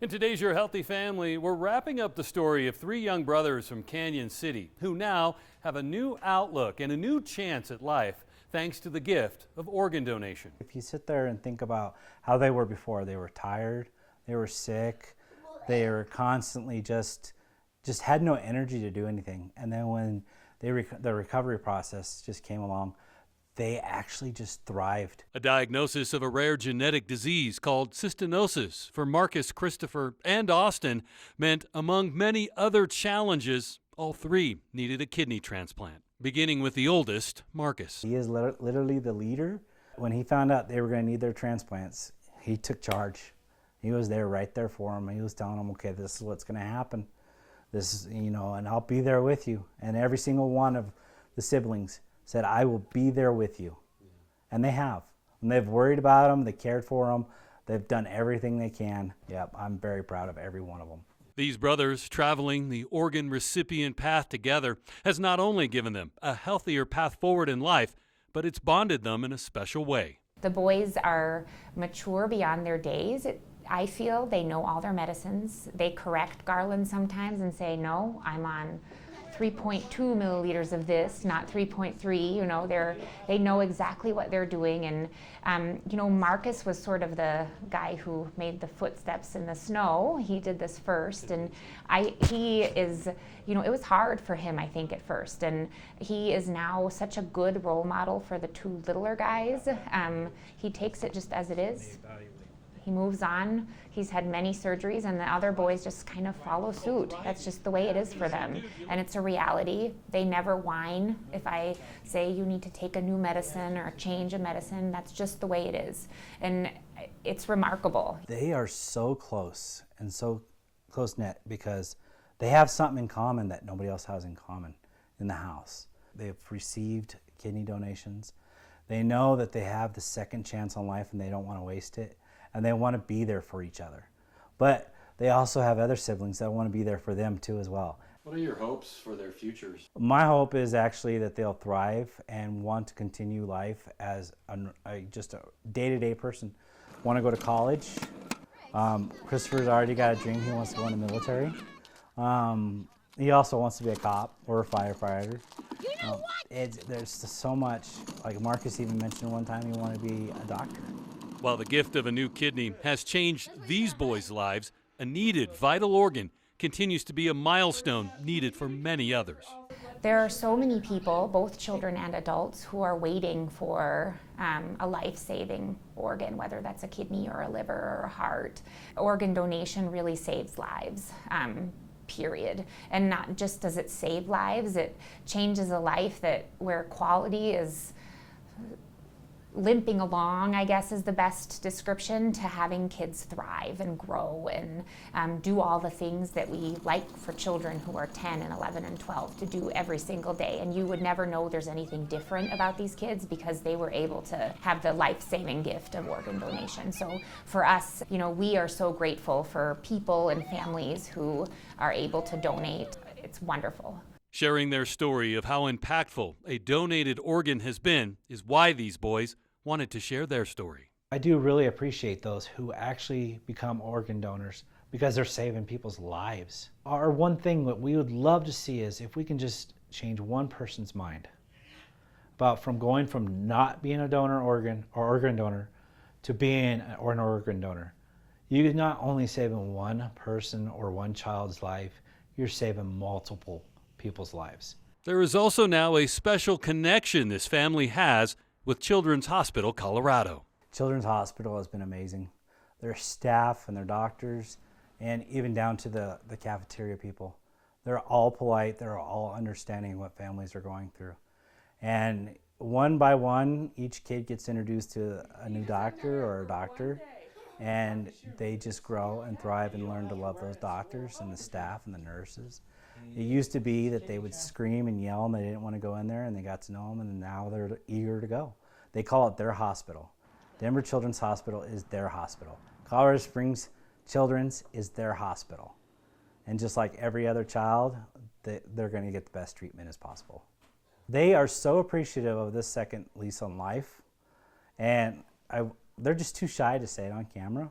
In today's Your Healthy Family, we're wrapping up the story of three young brothers from Canyon City who now have a new outlook and a new chance at life thanks to the gift of organ donation. If you sit there and think about how they were before, they were tired, they were sick, they were constantly just had no energy to do anything. And then when the recovery process just came along, they actually just thrived. A diagnosis of a rare genetic disease called cystinosis for Marcus, Christopher, and Austin meant, among many other challenges, all three needed a kidney transplant, beginning with the oldest, Marcus. He is literally the leader. When he found out they were going to need their transplants, he took charge. He was there, right there for them. He was telling them, okay, this is what's going to happen. This is, and I'll be there with you. And every single one of the siblings said, I will be there with you. And they have. And they've worried about them, they cared for them, they've done everything they can. Yep, I'm very proud of every one of them. These brothers traveling the organ recipient path together has not only given them a healthier path forward in life, but it's bonded them in a special way. The boys are mature beyond their days. I feel they know all their medicines. They correct Garland sometimes and say, no, I'm on 3.2 milliliters of this, not 3.3. They know exactly what they're doing. And Marcus was sort of the guy who made the footsteps in the snow. He did this first, and it was hard for him, I think, at first. And he is now such a good role model for the two littler guys. He takes it just as it is. He moves on. He's had many surgeries, and the other boys just kind of follow suit. That's just the way it is for them. And it's a reality. They never whine. If I say you need to take a new medicine or change a medicine, that's just the way it is. And it's remarkable. They are so close and so close-knit because they have something in common that nobody else has in common in the house. They've received kidney donations. They know that they have the second chance on life and they don't want to waste it. And they want to be there for each other. But they also have other siblings that want to be there for them too as well. What are your hopes for their futures? My hope is actually that they'll thrive and want to continue life as just a day-to-day person. Want to go to college. Christopher's already got a dream. He wants to go in the military. He also wants to be a cop or a firefighter. There's just so much. Like Marcus even mentioned one time he wanted to be a doctor. While the gift of a new kidney has changed these boys' lives, a needed vital organ continues to be a milestone needed for many others. There are so many people, both children and adults, who are waiting for a life-saving organ, whether that's a kidney or a liver or a heart. Organ donation really saves lives. Period. And not just does it save lives, it changes a life where quality is limping along, I guess is the best description, to having kids thrive and grow and do all the things that we like for children who are 10 and 11 and 12 to do every single day. And you would never know there's anything different about these kids because they were able to have the life-saving gift of organ donation. So for us, we are so grateful for people and families who are able to donate. It's wonderful. Sharing their story of how impactful a donated organ has been is why these boys wanted to share their story. I do really appreciate those who actually become organ donors because they're saving people's lives. Our one thing that we would love to see is if we can just change one person's mind about going from not being a organ donor to being an organ donor. You're not only saving one person or one child's life, you're saving multiple people's lives. There is also now a special connection this family has with Children's Hospital Colorado. Children's Hospital has been amazing. Their staff and their doctors, and even down to the cafeteria people, they're all polite, they're all understanding what families are going through. And one by one, each kid gets introduced to a new doctor or a doctor, and they just grow and thrive and learn to love those doctors and the staff and the nurses. It used to be that they would scream and yell and they didn't want to go in there, and they got to know them, and now they're eager to go. They call it their hospital. Denver Children's Hospital is their hospital. Colorado Springs Children's is their hospital. And just like every other child, they're going to get the best treatment as possible. They are so appreciative of this second lease on life, and they're just too shy to say it on camera,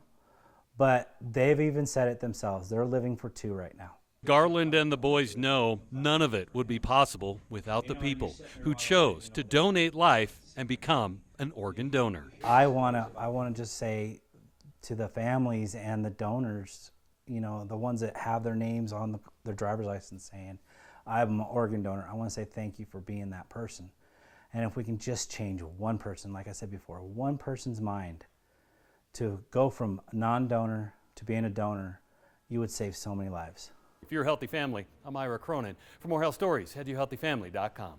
But they've even said it themselves. They're living for 2 right now. Garland and the boys know none of it would be possible without the people who chose to donate life and become an organ donor. I wanna just say to the families and the donors, you know, the ones that have their names on their driver's license saying, I'm an organ donor, I want to say thank you for being that person. And if we can just change one person, like I said before, one person's mind to go from a non-donor to being a donor, you would save so many lives. If you're a healthy family, I'm Ira Cronin. For more health stories, head to yourhealthyfamily.com.